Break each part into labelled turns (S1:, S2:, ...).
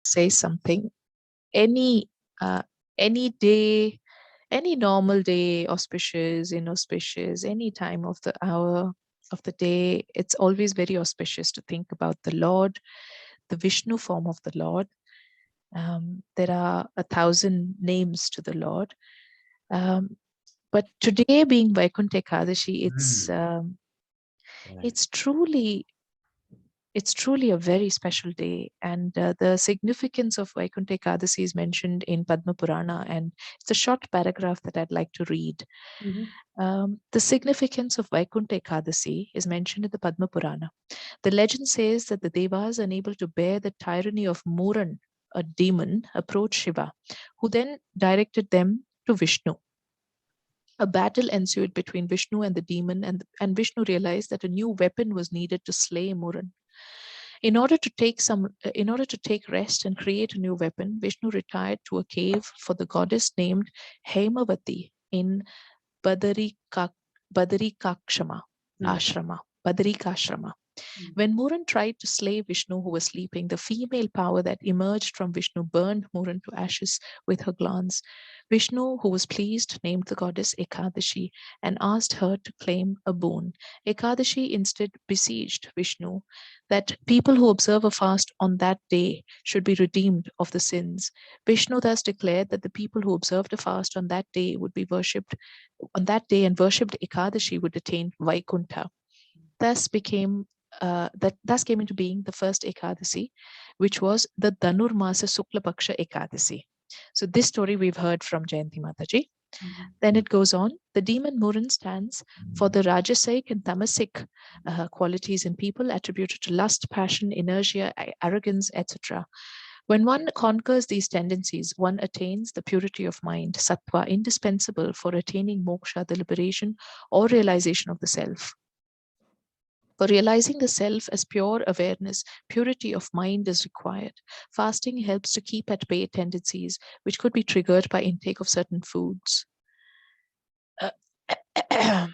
S1: say something. Any uh, any day, any normal day, auspicious, inauspicious, any time of the hour of the day, it's always very auspicious to think about the Lord, the Vishnu form of the Lord. There are 1,000 names to the Lord. But today, being Vaikuntha Ekadashi,
S2: Right.
S1: it's truly it's truly a very special day. And the significance of Vaikuntha Ekadasi is mentioned in Padma Purana, and it's a short paragraph that I'd like to read. The significance of Vaikuntha Ekadasi is mentioned in the Padma Purana. The legend says that the Devas, unable to bear the tyranny of Muran, a demon, approached Shiva, who then directed them to Vishnu. A battle ensued between Vishnu and the demon, and Vishnu realized that a new weapon was needed to slay Muran. In order to take rest and create a new weapon, Vishnu retired to a cave for the goddess named Hemavati in Badarika, Badarikakshama ashrama. Badarikashrama. When Muran tried to slay Vishnu, who was sleeping, the female power that emerged from Vishnu burned Muran to ashes with her glance. Vishnu, who was pleased, named the goddess Ekadashi and asked her to claim a boon. Ekadashi instead besieged Vishnu that people who observe a fast on that day should be redeemed of the sins. Vishnu thus declared that the people who observed a fast on that day would be worshipped on that day and worshipped Ekadashi would attain Vaikuntha. Thus became thus came into being the first Ekadasi, which was the Dhanurmasa Sukla Paksha Ekadasi. So this story we've heard from Jayanti Mataji. Then it goes on. The demon Muran stands for the Rajasic and Tamasic qualities in people attributed to lust, passion, inertia, arrogance, etc. When one conquers these tendencies, one attains the purity of mind, sattva, indispensable for attaining moksha, the liberation or realization of the self. For realizing the self as pure awareness, purity of mind is required. Fasting helps to keep at bay tendencies which could be triggered by intake of certain foods. A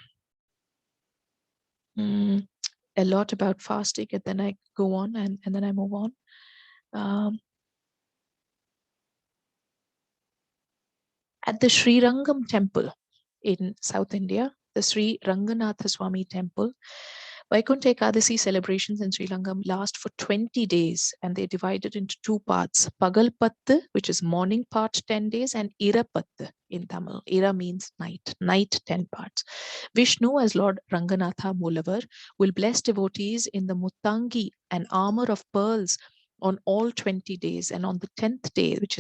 S1: lot about fasting, and then I go on and then I move on. At the Sri Rangam temple in South India, the Sri Ranganatha Swami temple, Vaikuntha Ekadasi celebrations in Sri Lanka last for 20 days and they're divided into two parts. Pagalpattu, which is morning part 10 days, and Irapattu in Tamil. Ira means night, night 10 parts. Vishnu, as Lord Ranganatha Mulavar, will bless devotees in the Muttangi, an armor of pearls, on all 20 days, and on the 10th day, which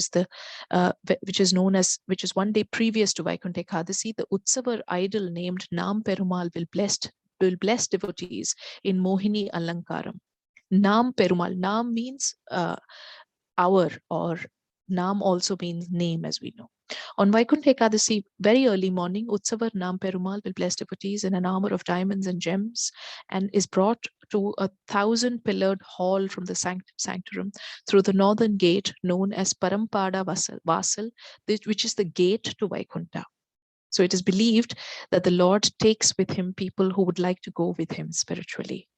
S1: is one day previous to Vaikuntha Ekadasi, the Utsavar idol named Nam Perumal will bless devotees in Mohini Alankaram. Nam Perumal. Nam means hour, or Nam also means name, as we know. On Vaikuntha Ekadasi, very early morning, Utsavar Nam Perumal will bless devotees in an armor of diamonds and gems and is brought to a 1,000-pillared hall from the sanctum through the northern gate known as Parampada Vasal, which is the gate to Vaikuntha. So it is believed that the Lord takes with him people who would like to go with him spiritually.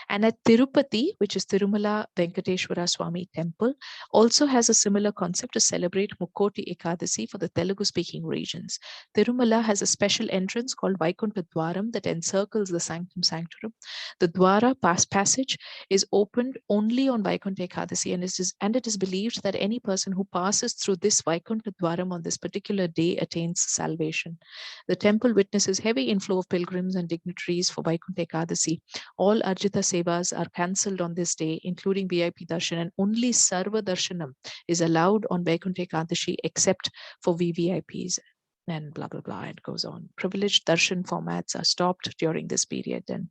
S1: And at Tirupati, which is Tirumala Venkateshwara Swami temple, also has a similar concept to celebrate Mukoti Ekadasi for the Telugu-speaking regions. Tirumala has a special entrance called Vaikuntha Dwaram that encircles the sanctum sanctorum. The Dwara passage is opened only on Vaikuntha Ekadasi, and it is believed that any person who passes through this Vaikuntha Dwaram on this particular day attains salvation. The temple witnesses heavy inflow of pilgrims and dignitaries for Vaikuntha Ekadasi. All Arjita Sevas are cancelled on this day, including VIP Darshan, and only Sarva Darshanam is allowed on Vaikuntha Ekadashi except for VVIPs. And blah, blah, blah, it goes on. Privileged darshan formats are stopped during this period, and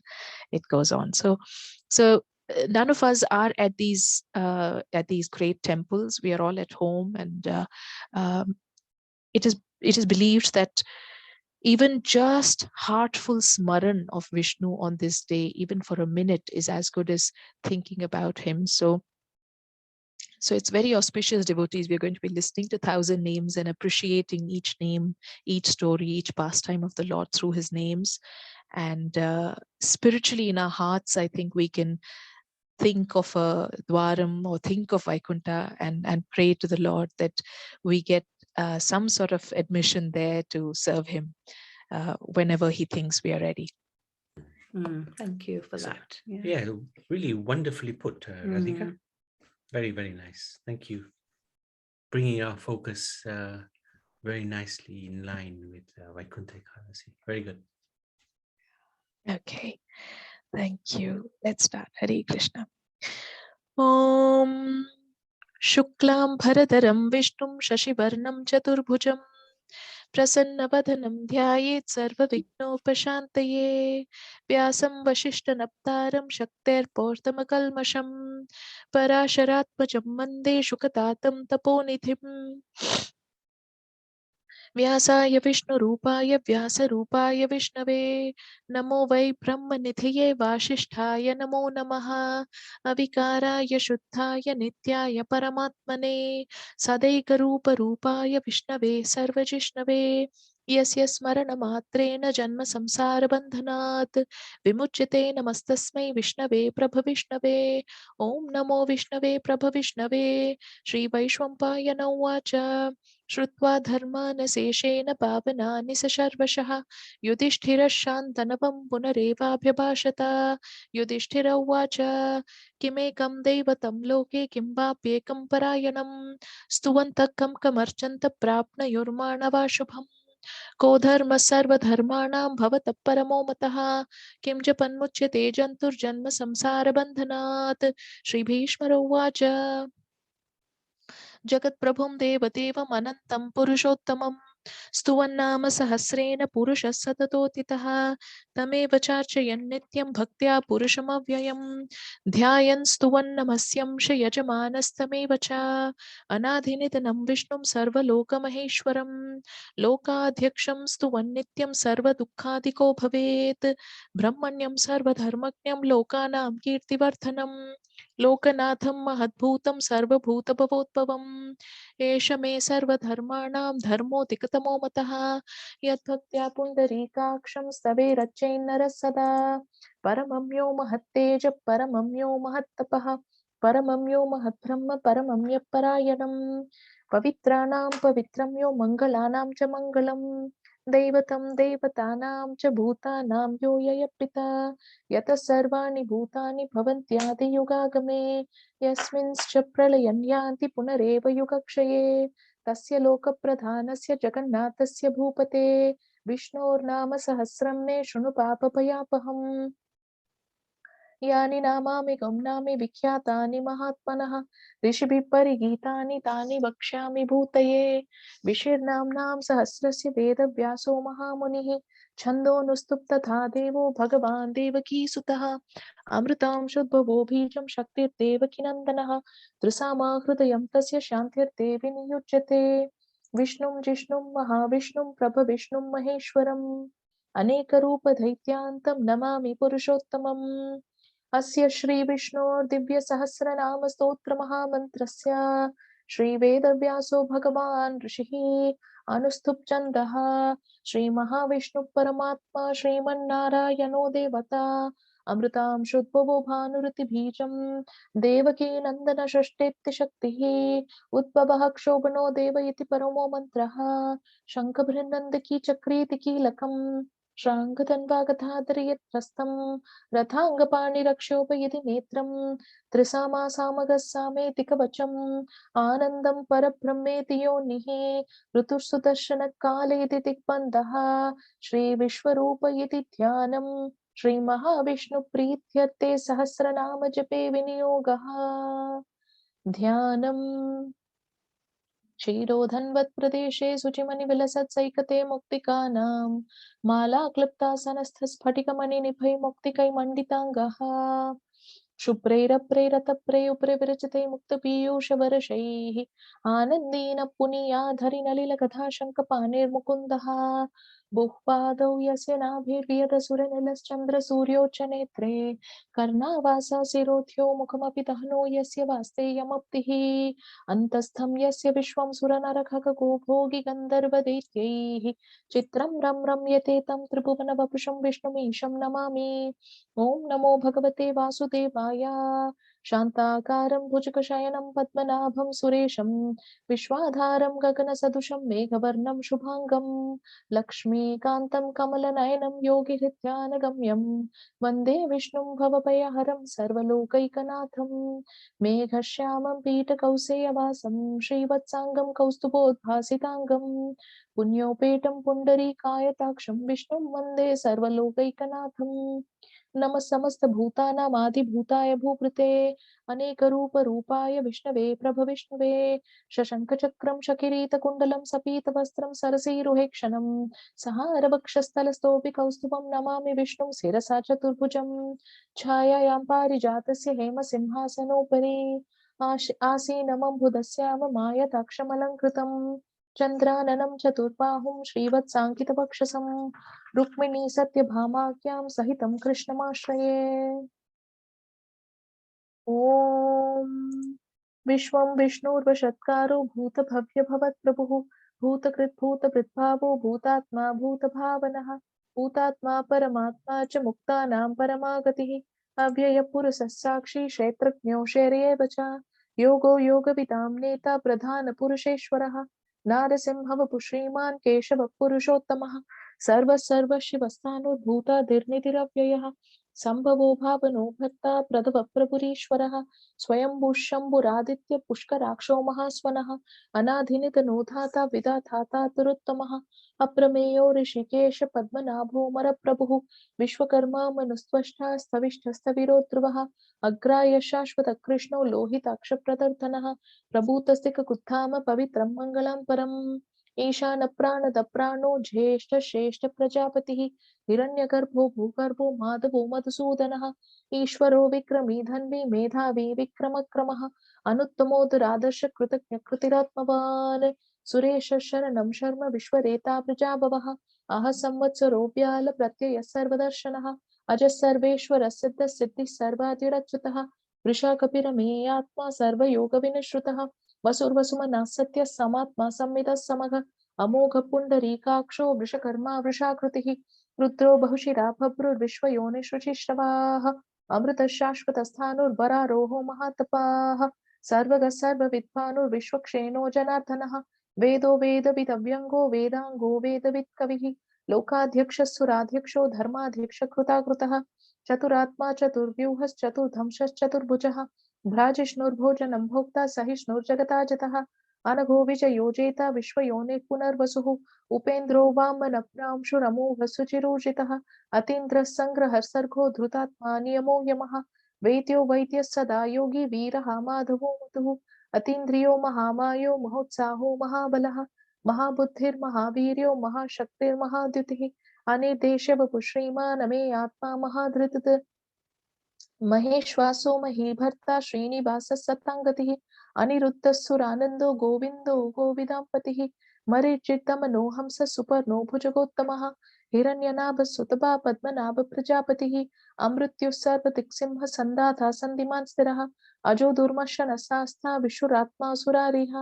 S1: it goes on. So none of us are at these great temples. We are all at home, and it is believed that even just heartful smaran of Vishnu on this day, even for a minute, is as good as thinking about him. So it's very auspicious, devotees. We're going to be listening to 1,000 names and appreciating each name, each story, each pastime of the Lord through his names. And spiritually in our hearts, I think we can think of a Dwaram or think of Vaikuntha and pray to the Lord that we get some sort of admission there to serve him whenever he thinks we are ready.
S2: Thank you for that.
S3: Yeah, really wonderfully put, Radhika. Very, very nice. Thank you. Bringing our focus very nicely in line with Vaikuntha Ekadasi. Very good.
S1: Okay, thank you. Let's start. Hare Krishna. Om Shuklam Bharadaram Vishnum Shashivarnam Chaturbhujam Prasannavadhanam Dhyayet Sarvavighnopashantaye Vyasam Vasishtanaptaram Shakter Portamakalmasham Parasharatmajam Mande Shukatatam Taponidhim व्यासाय विष्णुरूपाय व्यासरूपाय विष्णवे नमो वै ब्रह्मनिधये वासिष्ठाय नमो नमः अविकाराय शुद्धाय नित्याय परमात्मने सदैकरूपरूपाय विष्णवे सर्वजिष्णवे यस्य स्मरणमात्रेण जन्म संसारबन्धनात् विमुच्यते नमस्तस्मै विष्णवे प्रभविष्णवे ॐ नमो विष्णवे प्रभविष्णवे श्रीवैश्वम्पायन उवाच श्रुत्वा धर्मानशेषेण पावनानि सशर्वशः युधिष्ठिरश्शान्तनवं पुनरेवाभ्यभाषत युधिष्ठिर उवाच किमेकं दैवतं लोके किं वाप्येकं परायणं स्तुवन्तः कं कमर्चन्त प्राप्नुयुर्माणवा शुभम् को धर्मः सर्वधर्माणां भवतः परमो मतः किं च पन्मुच्यते जन्तुर्जन्म संसारबन्धनात् श्रीभीष्मर उवाच जगत्प्रभुं देवदेवम् अनन्तं पुरुषोत्तमं स्तुवन्नाम सहस्रेण पुरुषः सततोऽतितः तमेव चार्चयन् नित्यं भक्त्या पुरुषमव्ययं ध्यायन् स्तुवन् नमस्यंश यजमानस्तमेव च अनादिनिधनं विष्णुं सर्वलोकमहेश्वरं लोकाध्यक्षं स्तुवन् नित्यं सर्वदुःखादिको भवेत् ब्रह्मण्यं सर्वधर्मज्ञं लोकानां कीर्तिवर्धनं लोकनाथं महद्भूतं सर्वभूतभवोद्भवम् एष मे सर्वधर्माणां धर्मोऽधिकतमो मतः यद्भक्त्या पुण्डरीकाक्षं स्तवेरच्चैन्नरः सदा परमं यो महत्तेज परमं यो महत्तपः परमं यो महद्ब्रह्म परमं यः परायणं पवित्राणां पवित्रं यो मङ्गलानां च मङ्गलं दैवतं देवतानां च भूतानां यो यः पिता यतः सर्वाणि भूतानि भवन्त्यादियुगागमे यस्मिंश्च प्रलयं यान्ति पुनरेव युगक्षये तस्य लोकप्रधानस्य जगन्नाथस्य भूपते विष्णोर्नाम सहस्रं मे शृणु पापभयापहम् यानि नामानि गौणामि विख्यातानि महात्मनः ऋषिभिः परिगीतानि तानि वक्ष्यामि भूतये विशिर्नाम्नां सहस्रस्य वेदव्यासो महामुनिः छन्दोनुस्तुप् तथा देवो भगवान् देवकीसुतः अमृतांशोद्भवो बीजं शक्तिर्देवकीनन्दनः त्रिसामा हृदयं तस्य शान्तिर्थे विनियुज्यते विष्णुं जिष्णुं महाविष्णुं प्रभविष्णुं महेश्वरम् अनेकरूपदैत्यान्तं नमामि पुरुषोत्तमम् अस्य श्री विष्णोर्दिव्यसहस्रनाम स्तोत्रमहामन्त्रस्य श्रीवेदव्यासो भगवान् ऋषिः अनुस्तुप् छन्दः श्रीमहाविष्णुः परमात्मा श्रीमन्नारायणो देवता अमृतांशोद्भवो भानुरतिबीजं देवकीनन्दन षष्ठेत्यशक्तिः उद्भवः क्षोभनो देव इति परमो मन्त्रः शङ्खभृन्नन्दकी चक्रीति कीलकम् श्राङ्गधन्वागधाधरयत्रस्तं रथाङ्गपाणिरक्षोभयति नेत्रं त्रिसामा सामगः सामेति कवचम् आनन्दं परब्रह्मेति योनिः ऋतुसुदर्शनकालेति दिग्बन्धः श्रीविश्वरूप इति ध्यानं श्रीमहाविष्णुप्रीत्यर्थे सहस्रनाम जपे विनियोगः ध्यानम् क्षीरोधन्वत् प्रदेशे शुचिमणिविलसत्सैकते मुक्तिकानां मालाक्लृप्तासनस्थस्फटिकमणिनिभै मुक्तिकैमण्डिताङ्गः शुभ्रैरप्रेरतप्रे उपरि विरचिते मुक्तपीयूषवर्षैः आनन्दीन पुनीयाधरिनलिलगधा शङ्खपाणिर्मुकुन्दः बुह्पादौ यस्य नाभिर्वियदसुरनिलश्चन्द्रसूर्यौ च नेत्रे कर्णावासा शिरोध्यो मुखमपि दहनो यस्य वास्तेयमप्तिः अन्तस्थं यस्य विश्वं सुरनरखगो भोगि गन्धर्वदैत्यैः चित्रं रम्यते तं त्रिभुवनवपुषं विष्णुमीशं नमामि ॐ नमो भगवते वासुदेवाय शान्ताकारं भुजगशयनं पद्मनाभं सुरेशं विश्वाधारं गगनसदृशं मेघवर्णं शुभाङ्गं लक्ष्मीकान्तं कमलनयनं योगिहृद्यानगम्यं वन्दे विष्णुं भवभयहरं सर्वलोकैकनाथं मेघश्यामं पीठकौसेयवासं श्रीवत्साङ्गं कौस्तुभोद्भासिताङ्गं पुण्योपेतं पुण्डरीकायताक्षं विष्णुं वन्दे सर्वलोकैकनाथं नमः समस्तभूतानामादिभूताय भूभृते अनेकरूपरूपाय विष्णवे प्रभविष्णवे शशङ्खचक्रं शकिरीतकुण्डलं सपीतवस्त्रं सरसीरुहेक्षणं सहारवक्षस्थलस्थोऽपि कौस्तुभं नमामि विष्णुं शिरसा चतुर्भुजं छायायां पारिजातस्य हेमसिंहासनोपरि आसीनमम्बुधस्याम मायताक्षमलङ्कृतम् चन्द्राननं चतुर्बाहुं श्रीवत्साङ्कितवक्षसं रुक्मिणी सत्यभामाख्यां सहितं कृष्णमाश्रये ॐ विश्वं विष्णुर्वषत्कारो भूतभव्यभवत्प्रभुः भूतकृत् भूतभृद्भावो भूतात्मा भूतभावनः भूतात्मा परमात्मा च मुक्तानां परमागतिः अव्ययपुरुषः साक्षी क्षेत्रज्ञो शैर्येव च योगो योगविदां नेता प्रधानपुरुषेश्वरः नारसिंहवपु श्रीमान् केशवः पुरुषोत्तमः सर्वशिवस्थाणुर्भूतादिर्निधिरव्ययः सम्भवो भावनो भर्ता प्रभवः प्रभुरीश्वरः स्वयंभू शम्भुरादित्य पुष्कराक्षो महास्वनः अनाधिनिधनो धाता विधाता तुरुत्तमः अप्रमेयो ऋषिकेश पद्मनाभो मरप्रभुः विश्वकर्मा मनुस्त्वष्टा स्थविष्ठस्थविरो ध्रुवः अग्राय शाश्वत कृष्णो लोहिताक्ष प्रदर्शनः प्रभूतस्तिककुत्थाम पवित्रं मङ्गलं परम् ईशान प्राणद प्राणो ज्येष्ठ श्रेष्ठ प्रजापतिः हिरण्यगर्भो भूगर्भो माधवो मधुसूदनः ईश्वरो विक्रमी धन्वी मेधावी विक्रमक्रमः अनुत्तमोदरादर्श कृतज्ञ कृतिरात्मवान् सुरेश शरणं शर्म विश्वरेता प्रजाभवः अह संवत्सरो व्याल प्रत्यय सर्वदर्शनः अजः सर्वेश्वर सिद्ध सिद्धिः सर्वादिरच्युतः वृषा कपिरमेयात्मा सर्वयोगविनश्रुतः वसुर्वसुमनः सत्य समात्मा संविदः समः अमोघ पुण्डरीकाक्षो वृषकर्मा वृषाकृतिः रुद्रो बहुशिरा भभ्रुर्विश्वयोनिषुचिश्रवाः अमृत शाश्वत स्थाणुर्वरारोहो महातपाः सर्वगः सर्वविद्वानुर्विश्वक्षेणो जनार्दनः वेदो वेदविदव्यङ्गो वेदाङ्गो वेदवित् कविः लोकाध्यक्षः सुराध्यक्षो धर्माध्यक्ष कृताकृतः चतुरात्मा चतुर्व्यूहश्चतुर्धंशश्चतुर्भुजः भ्राजिष्णुर्भोजनं भोक्ता सहिष्णुर्जगताजतः अनघो विजयोजेता विश्वयोनिः पुनर्वसुः उपेन्द्रो वामनप्रांशुरमोघ सुचिरूजितः अतीन्द्रः सङ्ग्रहः सर्गो धृतात्मा नियमो यमः वैद्यो वैद्यः सदा योगी वीरः माधवो मधुः अतीन्द्रियो महामायो महोत्साहो महाबलः महाबुद्धिर्महावीर्यो महाशक्तिर्महाद्युतिः अनिर्देशवपु श्रीमान् मे आत्मा महाधृतः महेश्वासो महीभर्ता श्रीनिवासः सत्ताङ्गतिः अनिरुद्धः गोविन्दो गोविदाम्पतिः मरीचिर्दमनोहंसः सुपर्णो भुजगोत्तमः हिरण्यनाभः सुतपा पद्मनाभ प्रजापतिः अमृत्युः सर्वदिक्सिंह सन्दाता सन्धिमान् स्थिरः अजो दुर्मशनः शास्ता विशुरात्मा सुरारिः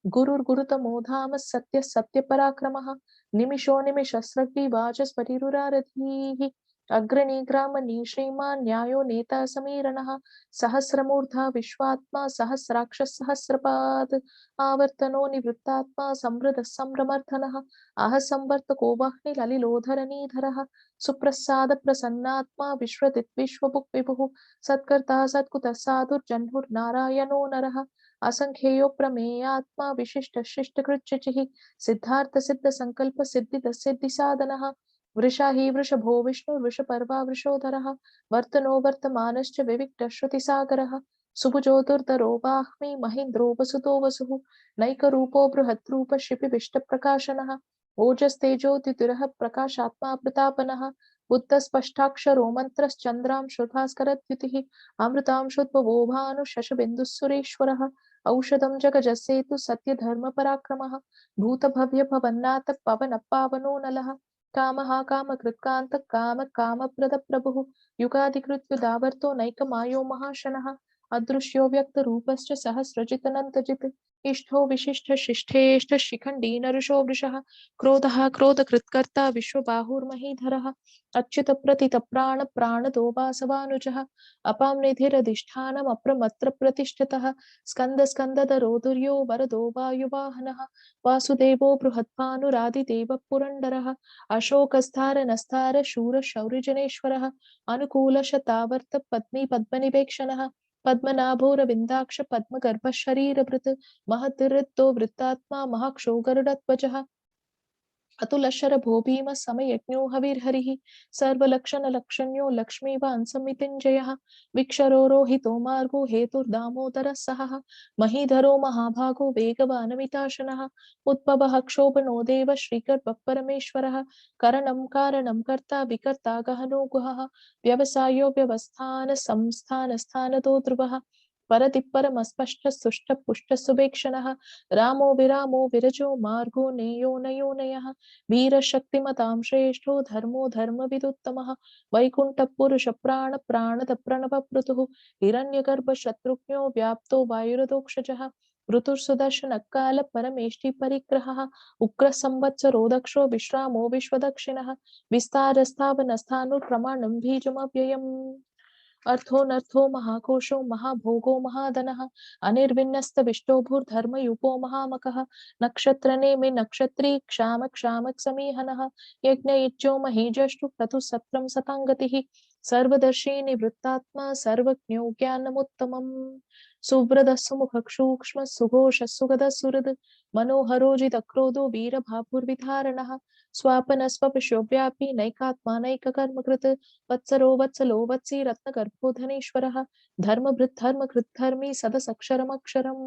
S1: गुरुर्गुरुतमो धाम सत्यः सत्यपराक्रमः निमिषो निमिषस्रग्नि वाचस्पतिरुरारधीः अग्रणी ग्रामणी श्रीमान् न्यायो नेता समीरणः सहस्रमूर्धा विश्वात्मा सहस्राक्ष सहस्रपाद आवर्तनो निवृत्तात्मा समृद्ध संभ्रमर्थनः अह संवर्तको वाह्नि ललिलोधरनीधरः सुप्रसाद प्रसन्नात्मा विश्वदित् विश्वभुक् विभुः सत्कर्ता सत्कुतः साधुर्जह्नुर्नारायणो नरः असंख्येयो प्रमेयात्मा विशिष्ट शिष्ट कृच्युचिः सिद्धार्थ सिद्ध संकल्प सिद्धिद सिद्धि साधनः वृषा हि वृषभो विष्णुर्वृषपर्वा वृषोधरः वर्तनो वर्तमानश्च विविक्तश्रुतिसागरः सुभुजो दुर्धरो वाह्मी महेन्द्रो वसुतो वसुः नैकरूपो बृहद्रूप शिपिविष्टप्रकाशनः ओजस्तेजोद्युतिरः प्रकाशात्मा प्रतापनः बुद्धस्पष्टाक्षरो मन्त्रश्चन्द्रांशुभास्करद्युतिः अमृतांशुद्भवो भानुशशबिन्दुः सुरेश्वरः औषधं जगजसेतु सत्यधर्मपराक्रमः भूतभव्य भवन्नाथ पावनो नलः कामः कामकृत्कान्तः काम कामप्रद प्रभुः युगाधिकृत्युदावर्तो नैकमायो महाशनः अदृश्यो व्यक्तरूपश्च सहस्रजितनन्तजित् इष्टो विशिष्ट शिष्ठेष्ट शिखण्डी नरुषो वृषः क्रोधः क्रोधकृत्कर्ता विश्वबाहुर्महीधरः अच्युत प्रतित प्राण प्राणदो वासवानुजः अपां निधिरधिष्ठानम् अप्रमत्र प्रतिष्ठितः स्कन्द स्कन्दधरो दुर्यो वरदो वायुवाहनः वासुदेवो बृहद्भानुरादिदेवः पुरन्दरः अशोकस्थारनस्तार शूर शौर्यजनेश्वरः अनुकूलशतावर्त पद्मी पद्मनिवेक्षणः पद्मनाभोरविन्दाक्ष पद्मगर्भ शरीरभृत् महतिरिक्तो वृत्तात्मा महाक्षो गरुडध्वजः अतुलशर भो भीम समयज्ञो हविर्हरिः सर्वलक्षणलक्षण्यो लक्ष्मीवान् समितिञ्जयः विक्षरो रोहितो मार्गो हेतुर्दामोदरः सहः महीधरो महाभागो वेगवानमिताशनः उद्भवः क्षोभनो देव श्रीगर्भः परमेश्वरः करणं कारणं कर्ता विकर्ता गहनो गुहः व्यवसायो व्यवस्थान संस्थान स्थानतो ध्रुवः परति परमस्पष्ट सुष्ट पुष्ट सुभेक्षणः रामो विरामो विरजो मार्गो नेयो नयो नयः वीरशक्तिमतां श्रेष्ठो धर्मो धर्मविदुत्तमः वैकुण्ठपुरुष प्राण प्राणद प्रणवपृतुः हिरण्यगर्भ शत्रुघ्नो व्याप्तो वायुरदोक्षजः ऋतुर्सुदर्शन काल परमेष्टि परिग्रहः उग्र संवत्सरो दक्षो विश्रामो विश्वदक्षिणः विस्तारस्थावनस्थानुप्रमाणं बीजमव्ययम् अर्थो महाकोशो महाभोगो महाधनः अनिर्विन्नस्तविष्टो भूर्धर्मयुपो महामकः नक्षत्रनेमि नक्षत्री क्षाम क्षामक समीहनः यज्ञयज्ञो महीजष्टु क्रतु सत्रं सताङ्गतिः सर्वदर्शी निवृत्तात्मा सर्वज्ञो ज्ञानमुत्तमम् सुव्रतः सुमुखः सूक्ष्म सुघोष सुगद सुहृद् मनोहरो जितक्रोधो वीरभापुर्विधारणः स्वापनस्वपिशो व्यापी नैकात्मा नैककर्मकृत् वत्सरो वत्सलो वत्सी रत्नगर्भो धनेश्वरः धर्मभृत् धर्मकृत् धर्मी सदसक्षरमक्षरम्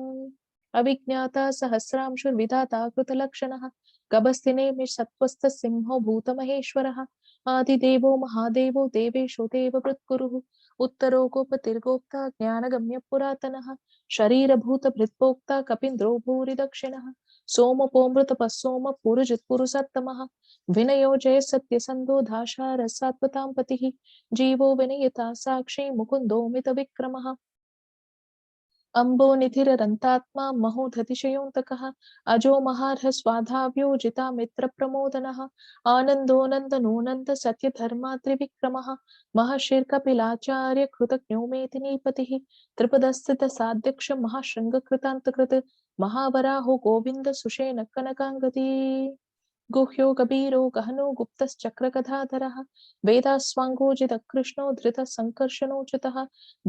S1: अविज्ञाता सहस्रांशुर्विधाता कृतलक्षणः गभस्तिनेमि सत्त्वस्थ सिंहो भूतमहेश्वरः आदिदेवो महादेवो देवेशो देवभृत्कुरुः उत्तरो गोपतिर्गोप्ता ज्ञानगम्य पुरातनः शरीरभूतभृत्पोक्ता कपीन्द्रो भूरि दक्षिणः सोमपोमृतपः सोम पुरुजित्पुरुषोत्तमः विनयो जय सत्यसन्धो धाशारः सात्वतां पतिः जीवो विनयता साक्षी मुकुन्दो मितविक्रमः अम्बो निधिररन्तात्मा महोधतिशयोऽन्तकः अजो महार्ह स्वाधाव्योजिता मित्रप्रमोदनः आनन्दोऽनन्दनो नन्द सत्यधर्मा त्रिविक्रमः महर्षिर्कपिलाचार्य कृतज्ञो मेदिनीपतिः त्रिपदस्थितसाध्यक्ष महाशृङ्गकृतान्तकृत् महावराहो गोविन्द सुषेण कनकाङ्गदी गुह्यो कबीरो गहनो गुप्तश्चक्रगदाधरः वेदास्वाङ्गोजितः कृष्णो धृतः सङ्कर्षणोचितः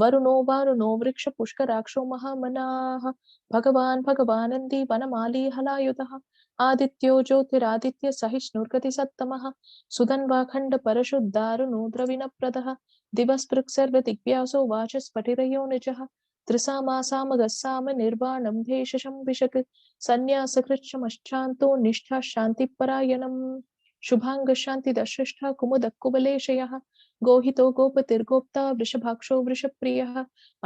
S1: वरुणो वारुणो वृक्ष पुष्कराक्षो महामनाः भगवानन्दी वनमाली हलायुधः आदित्यो ज्योतिरादित्य सहिष्णुर्गतिसत्तमः सुधन्वाखण्ड परशुद्धारुणो द्रविणप्रदः दिवस्पृक्सर्वदिग्व्यासो वाचस्फटिरयो निजः त्रिसामासामगस्साम निर्वाणं भेषजं विशक् सन्न्यासकृच्छमश्चान्तो निष्ठा शान्तिपरायणम् शुभांग शान्तिदशृष्टा कुमुदकुबलेशयः गोहितो गोपतिर्गोप्ता वृषभाक्षो वृषप्रियः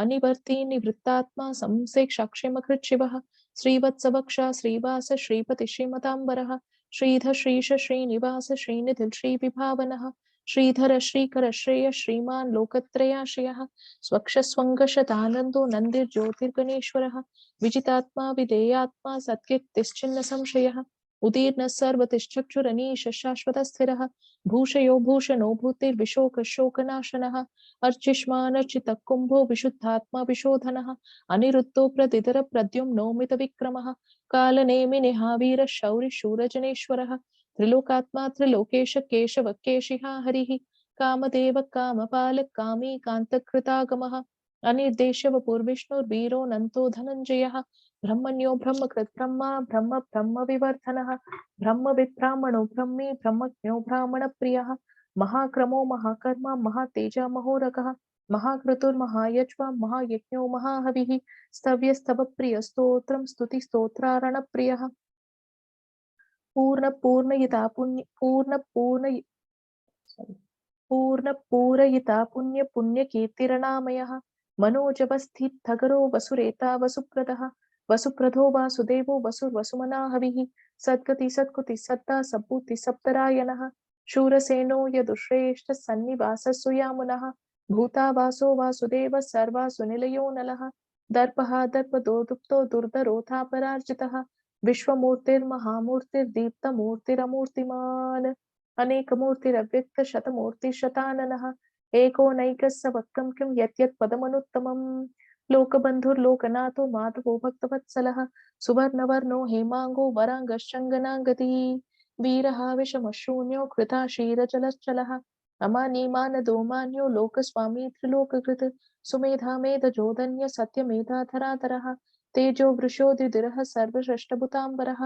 S1: अनिवर्ती निवृत्तात्मा संसेक्षाक्षेमकृच्छिवः श्रीवत्सवक्षा श्रीवास श्रीपति श्रीमताम्बरः श्रीधर श्रीश श्रीनिवास श्रीनिधिः श्रीविभावनः श्रीधर श्रीकर श्रेय श्रीमान् लोकत्रयाश्रयः स्वक्षस्वङ्गशतानन्दो नन्दिर्ज्योतिर्गणेश्वरः विजितात्मा विधेयात्मा सत्कीर्तिश्चिन्न संशयः उदीर्णः सर्वतिष्ठक्षुरनीश शाश्वतस्थिरः भूषयो भूषणो भूतिर्विशोकशोकनाशनः अर्चिष्मानर्चितः कुम्भो विशुद्धात्मा विशोधनः अनिरुद्धो प्रदितर प्रद्युम्नो मितविक्रमः कालनेमिनिहावीर शौरि शूरजनेश्वरः त्रिलोकात्मा त्रिलोकेश केशव केशिहा हरिः कामदेव कामपाल कामी कान्तकृतागमः अनिर्देशव पूर्विष्णुर्वीरो नन्तो धनञ्जयः ब्रह्मण्यो ब्रह्मकृत् ब्रह्मा ब्रह्म ब्रह्म विवर्धनः ब्रह्मविद् ब्राह्मणो ब्रह्मी ब्रह्मज्ञो ब्राह्मणप्रियः महाक्रमो महाकर्मा महातेजा महोरगः महाक्रतुर्महायज्वा महायज्ञो महाहविः स्तव्यस्तवप्रिय स्तोत्रं स्तुतिस्तोत्रारणप्रियः पूर्णपूर्णयिता पुण्य पुण्यकीर्तिरणामयः मनोजवस्थितगरो वसुरेता वसुप्रदः वसुप्रदो वासुदेवो वसुर्वसुमना हविः सद्गति सत्कुति सत्ता सब्बूति सप्तरायणः शूरसेनो यदुश्रेष्ठ सन्निवासः सुयामुनः भूतावासो वासुदेव सर्वासु निलयो नलः दर्पः दर्पदो दुप्तो दुर्धरोऽथापरार्जितः विश्वमूर्तिर्महामूर्तिर्दीप्तमूर्तिरमूर्तिमान् अनेकमूर्तिरव्यक्तशतमूर्तिशताननः एको नैकस्य वक्रं किं यत् पदमनुत्तमम् लोकबन्धुर्लोकनाथो माधवो भक्तवत्सलः सुवर्णवर्णो हेमाङ्गो वराङ्गश्चङ्गनाङ्गतिः वीरः विषमशून्यो कृताशीरजलश्चलः अमानीमानदो मान्यो लोकस्वामी त्रिलोककृत् सुमेधा मेधजोधन्य सत्यमेधाधराधरः तेजो वृषोदिदिरः सर्वश्रेष्ठभूताम्बरः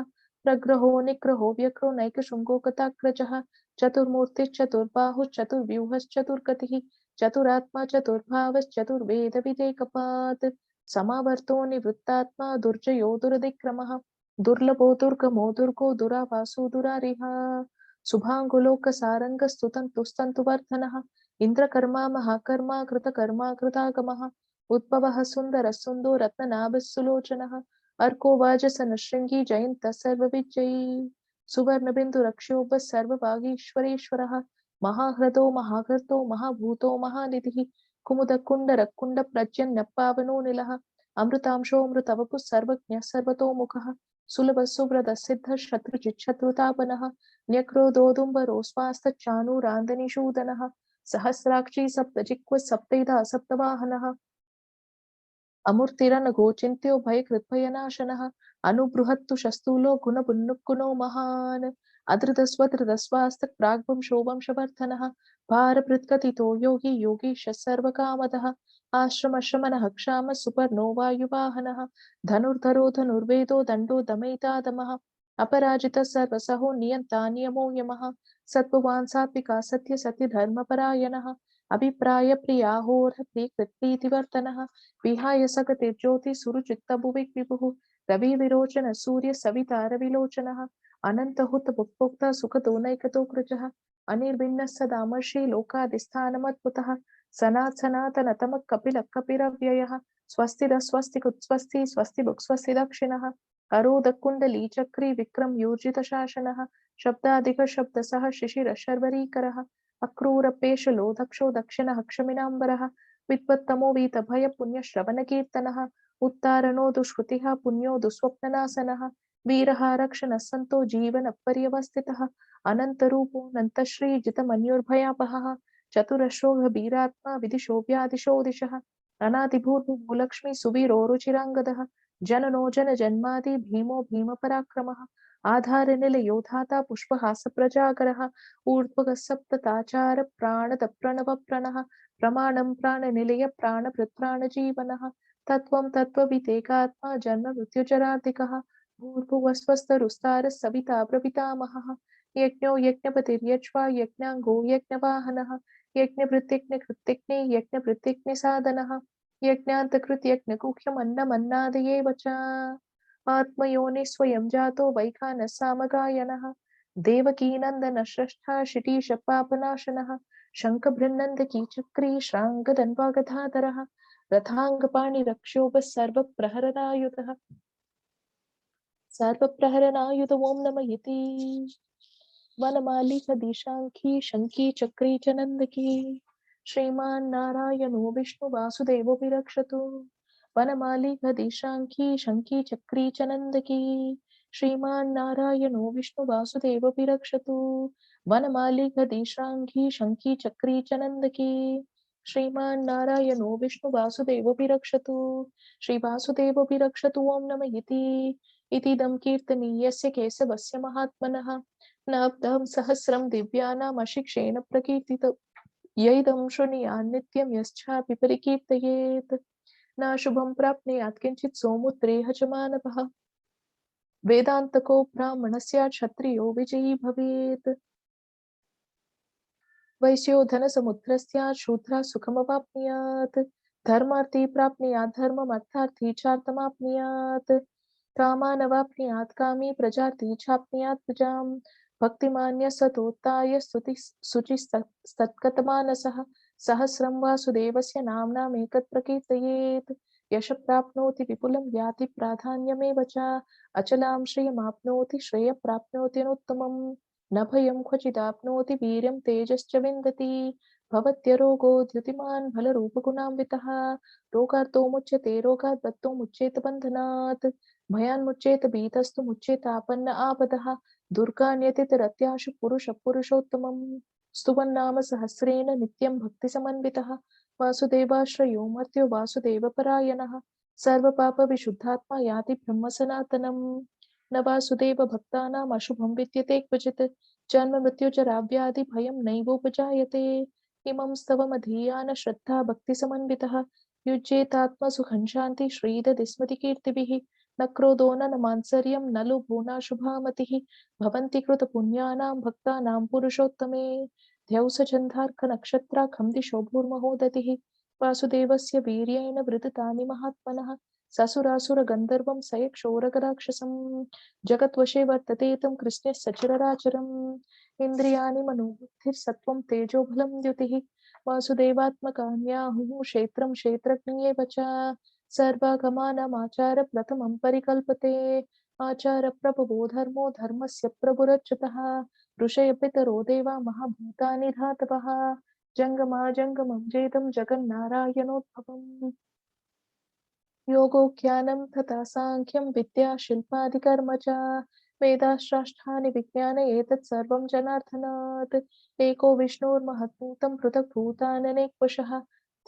S1: प्रग्रहो निग्रहो व्यग्रो नैकशृङ्गो गताग्रजः चतुर्मूर्तिश्चतुर्बाहुश्चतुर्व्यूहश्चतुर्गतिः चतुरात्मा चतुर्भावश्चतुर्वेदविदेकपात् समावर्तो निवृत्तात्मा दुर्जयो दुरधिक्रमः दुर्लभो दुर्गमो दुर्गो दुरावासो दुरारिः शुभाङ्गुलोकसारङ्गस्तुतन्तुस्तन्तुवर्धनः इन्द्रकर्मा महाकर्मा कृतकर्मा कृतागमः उद्भवः सुन्दरः सुन्दो रत्ननाभः सुलोचनः अर्को वाजसनशृङ्गी जयन्तः सर्वविजयी सुवर्णबिन्दुरक्षोभः सर्वभागीश्वरेश्वरः महाह्रदो महाघर्तो महाभूतो महानिधिः कुमुदकुण्डरकुण्डप्रज्ञन्नपावनो निलः अमृतांशोऽमृतवपुः सर्वज्ञः सर्वतोमुखः सुलभः सुव्रतः सिद्धः शत्रुचिच्छत्रुतापनः न्यक्रोधोदुम्बरोस्वास्तचाणूरान्दनिषूदनः सहस्राक्षी सप्तजिह्व सप्तैधा सप्तवाहनः अमूर्तिरनघोचिन्त्यो भयकृद्भयनाशनः अनुबृहत्तु शस्तूलो गुणपुन्नुकुनो महान् अधृतस्वधृतस्वास्तक् प्राग्वंशो वंशवर्धनः भारभृत्कथितो योगी योगीशः सर्वकामदः आश्रमशमनः क्षामः सुपर्णो वायुवाहनः धनुर्धरो धनुर्वेदो दण्डो दमयितादमः अपराजितः सर्वसहो नियन्ता नियमो यमः सत्त्ववान् सात्विका सत्य सत्य धर्मपरायणः अभिप्राय प्रियाहोर प्रीकृत्प्रीतिवर्तनः विहाय सगतिर्ज्योति सुरुचित्तभुविक् विभुः रवि विरोचन सूर्य सविता रविलोचनः अनन्तहुत भुक्भोक्ता सुखतो नैकतो कृजः अनिर्भिन्नः सदामर्षि लोकाधिष्ठानमद्भुतः सनातनतमः कपिलः कपिरव्ययः स्वस्तिरः स्वस्तिकुत्स्वस्ति स्वस्ति भुक् स्वस्ति दक्षिणः अरोधकुण्डली चक्री विक्रम योजित शासनः शब्दाधिक शब्दसः शिशिरः शर्वरीकरः अक्रूरपेशलो दक्षो दक्षिणः क्षमिनाम्बरः विद्वत्तमो वीतभय पुण्यश्रवणकीर्तनः उत्तारणो दुष्कृतिः पुण्यो दुःस्वप्ननाशनः वीरः रक्षणः सन्तो जीवनपर्यवस्थितः अनन्तरूपोऽनन्तश्रीजितमन्युर्भयापहः चतुरश्रो गभीरात्मा विदिशो व्यादिशो दिशः अनादिभूर्भुवोलक्ष्मी सुवीरो रुचिराङ्गदः जननो जनजन्मादि भीमो भीमपराक्रमः आधारनिलयो धाता पुष्पहासप्रजागरः ऊर्ध्वगः सप्तताचार प्राणदप्रणवप्रणः प्रमाणं प्राणनिलय प्राणभृत्प्राणजीवनः तत्त्वं तत्त्ववितेकात्मा जन्म मृत्युजरार्धिकः भूर्भुवस्वस्तरुस्तारः सविता प्रपितामहः यज्ञो यज्ञपतिर्यज्वा यज्ञाङ्गो यज्ञवाहनः यज्ञभृत्यज्ञकृत्यज्ञे यज्ञभृत्यज्ञसाधनः यज्ञान्तकृत् यज्ञगुह्यमन्नमन्नादयेव च आत्मयोनि स्वयं जातो वैखानः सामगायनः देवकीनन्दन श्रेष्ठा शिटीश पापनाशनः शङ्खभृन्नन्दकी चक्री श्राङ्गदन्वागधाधरः रथाङ्गपाणिरक्षोभः सर्वप्रहरणायुध ॐ नमः इति वनमाली सदीशाङ्खी शङ्खी चक्री च नन्दकी श्रीमान् नारायणो विष्णु वासुदेवो विरक्षतु वनमाली गदीशाङ्खी शङ्खी चक्री च नन्दकी श्रीमान् नारायणो विष्णु वासुदेवो विरक्षतु वनमाली गदीशाङ्खी शङ्खी चक्री च नन्दकी श्रीमान् नारायणो विष्णु वासुदेवो विरक्षतु श्री वासुदेवो विरक्षतु ॐ नमः इतीदं कीर्तनीयस्य केशवस्य महात्मनः नब्दं सहस्रं दिव्यानाम् अशिक्षेण प्रकीर्तितम् यैदं शृणुयात् नित्यं यश्चापि परिकीर्तयेत् न शुभं प्राप्नुयात् किञ्चित् सोमुत्रेह च मानवः वेदान्तको ब्राह्मणस्य क्षत्रियो विजयी भवेत् वैश्यो धनसमुद्रस्य शूद्रः सुखमवाप्नुयात् धर्मार्थी प्राप्नुयात् धर्ममर्थार्थी चार्थमाप्नुयात् कामानवाप्नुयात् कामी प्रजार्थी चाप्नुयात् प्रजां भक्तिमान्य सतोत्ताय शुचिस्तत्कतमानसः सहस्रं वासुदेवस्य नाम्नामेकत् प्रकीर्तयेत् यश प्राप्नोति विपुलं याति प्राधान्यमेव च अचलां श्रियमाप्नोति श्रेय प्राप्नोति अनुत्तमम् न भयं क्वचिदाप्नोति वीर्यं तेजश्च विन्दति भवत्यरोगो द्युतिमान् फलरूपगुणान्वितः रोगार्तो मुच्यते रोगात् बद्धो मुच्येत बन्धनात् भयान्मुच्येत भीतस्तु मुच्येत आपन्न आपदः दुर्गान्यतितरत्याशु पुरुषः पुरुषोत्तमम् स्तुवन्नाम सहस्रेण नित्यं भक्तिसमन्वितः वासुदेवाश्रयो मर्त्यो वासुदेवपरायणः सर्वपापविशुद्धात्मा याति ब्रह्मसनातनम् न वासुदेव भक्तानाम् अशुभं विद्यते क्वचित् जन्म मृत्युजराव्याधि भयं नैवोपजायते इमं स्तवमधीयान श्रद्धा भक्तिसमन्वितः युज्येतात्मसुखं शान्ति श्रीदधि स्मृतिकीर्तिभिः न क्रोधो न मात्सर्यं न लोभो न शुभामतिः भवन्ति कृतपुण्यानां भक्तानां पुरुषोत्तमे द्यौसचन्द्रार्कनक्षत्राखं दिशो भूर्महोदतिः वासुदेवस्य वीर्येण वृदतानि महात्मनः ससुरासुरगन्धर्वं सयक्षोरगराक्षसं जगद्वशे वर्तते तं कृष्णः सचरराचरम् इन्द्रियाणि मनोबुद्धिर्सत्त्वं तेजो बलं द्युतिः वासुदेवात्मकान्याहुः क्षेत्रं क्षेत्रज्ञ एव च सर्वागमानमाचार प्रथमं परिकल्पते आचार प्रभवो धर्मो धर्मस्य प्रभुरच्युतः ऋषय पितरो देवा महाभूतानि धातवः जङ्गमा जङ्गमं जेदं जगन्नारायणोद्भवम् योगो ज्ञानं तथा साङ्ख्यं विद्या शिल्पादिकर्म च वेदाश्राष्टानि विज्ञाने एतत् सर्वं जनार्दनात् एको विष्णुर्महद्भूतं पृथक् भूताननेकवशः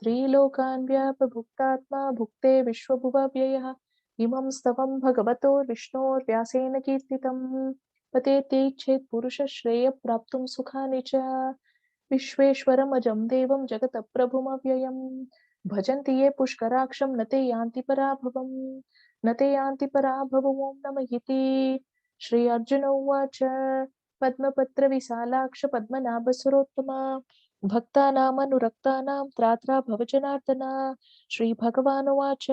S1: त्रिलोकान् व्यापभुक्तात्मा भुक्ते विश्वभुवव्ययः इमं स्तवं भगवतो विष्णोर्व्यासेन कीर्तितं पतेत्येच्छेत् पुरुषः श्रेयः सुखानि च विश्वेश्वरमजं देवं जगतप्रभुमव्ययम् भजन्ति ये पुष्कराक्षं न ते यान्ति पराभवम् न ते यान्ति पराभवम् ॐ नमः इति श्री अर्जुन उवाच पद्मपत्रविशालाक्ष पद्मनाभसुरोत्तमा भक्तानामनुरक्तानां त्रात्रा भव जनार्दन श्रीभगवानुवाच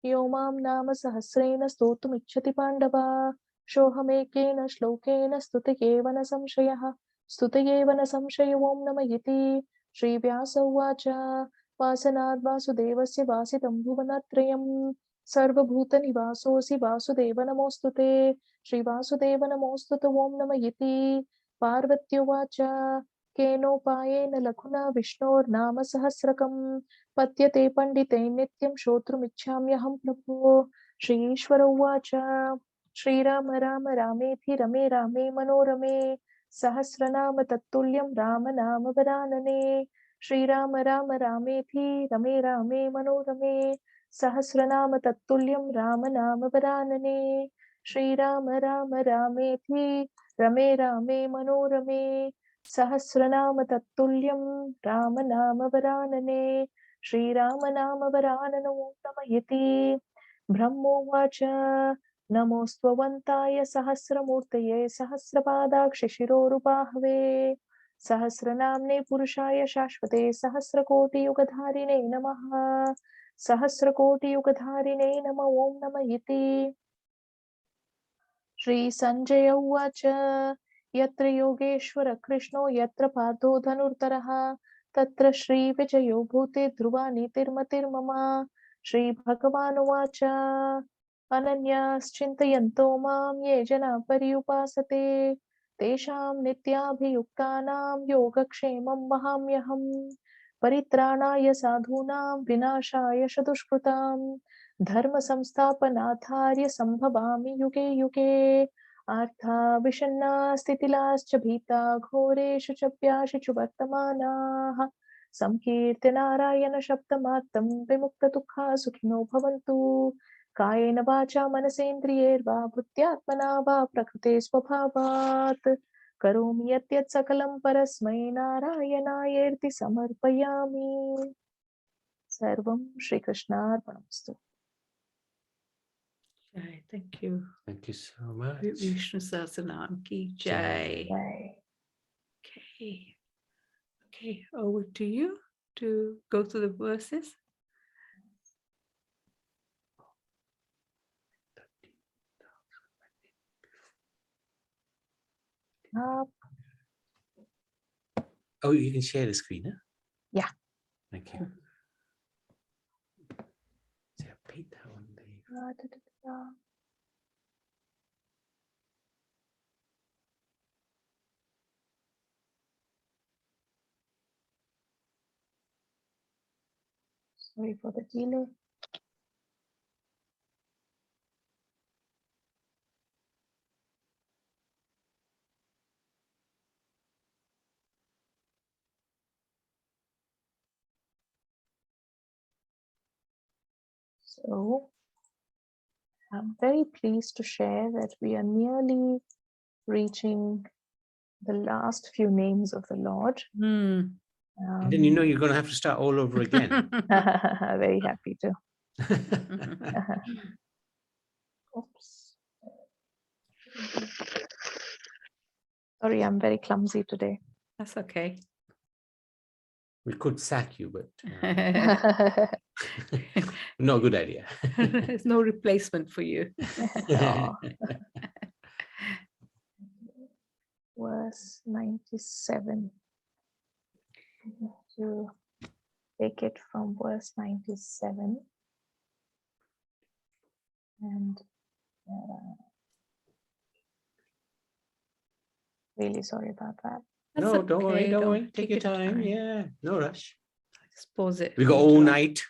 S1: यो मां नाम सहस्रेण स्तोतुमिच्छति पाण्डव सोऽहमेकेन श्लोकेन स्तुतयेव न संशयः स्तुतयेव न संशयो ॐ नमः इति श्रीव्यास उवाच वासनाद् वासुदेवस्य वासितं भुवनत्रयं सर्वभूतनिवासोऽसि वासुदेव नमोऽस्तु ते श्रीवासुदेव नमोऽस्तु ते ॐ नमः इति पार्वत्युवाच केनोपायेन लघुना विष्णोर्नाम सहस्रकं पद्यते पण्डितैः नित्यं श्रोतुमिच्छाम्यहं प्रभो श्रीश्वर उवाच श्रीराम राम रामेति रमे रामे मनोरमे सहस्रनाम तत्तुल्यं राम नाम वरानने श्रीराम राम रामेति रमे रामे मनोरमे सहस्रनाम तत्तुल्यं राम नाम वरानने श्रीराम राम रामेति रमे रामे मनोरमे सहस्रनाम तत्तुल्यं राम नाम वरानने श्रीराम नाम वराननो नमः इति ब्रह्मोवाच नमोऽस्त्वन्ताय सहस्रमूर्तये सहस्रपादाक्षशिरोरुबाहवे सहस्रनाम्ने पुरुषाय शाश्वते सहस्रकोटियुगधारिणे नमः सहस्रकोटियुगधारिणे नमः ॐ नमः इति श्रीसञ्जय उवाच यत्र योगेश्वर कृष्णो यत्र पार्थो धनुर्धरः तत्र श्रीविजयो भूते ध्रुवा नीतिर्मतिर्मम श्रीभगवानुवाच अनन्याश्चिन्तयन्तो मां ये जना पर्युपासते तेषां नित्याभियुक्तानां योगक्षेमं वहाम्यहम् परित्राणाय साधूनां विनाशाय च दुष्कृतां धर्म संस्थापनार्थाय संभवामि युगे युगे आर्था विषण्णा स्थितिलाश्च भीता घोरेषु च व्याशिषु वर्तमानाः संकीर्त्य नारायण शब्दमात्रं विमुक्तदुःखा सुखिनो भवन्तु कायेन वाचा मनसेन्द्रियैर्वा बुद्ध्यात्मना वा प्रकृते स्वभावात् करोमि यत् सकलं परस्मै नारायणायेति समर्पयामि सर्वं श्रीकृष्णार्पणमस्तु।
S2: Jai. Thank you.
S3: Thank you so much.
S2: Vishnu Sahasranam ki
S3: Jai.
S2: jai. Okay. Okay, over to you to go through the verses.
S3: Oh, you can share the screen, huh?
S1: Yeah.
S3: Thank you. So repeat that one, Dave.
S1: Sorry for the delay. So I'm very pleased to share that we are nearly reaching the last few names of the Lord.
S2: Mm.
S3: And then you're going to have to start all over again.
S1: Very happy to. Oops. Sorry, I'm very clumsy today.
S2: That's okay.
S3: We could sack you, but no good idea.
S2: There's no replacement for you.
S1: Oh. Verse 97. To take it from verse 97. And really sorry about that.
S2: That's
S3: No, don't worry,
S2: okay,
S3: don't worry. Take your time.
S2: time.
S3: Yeah, no rush.
S2: Just pause it.
S3: We got all night.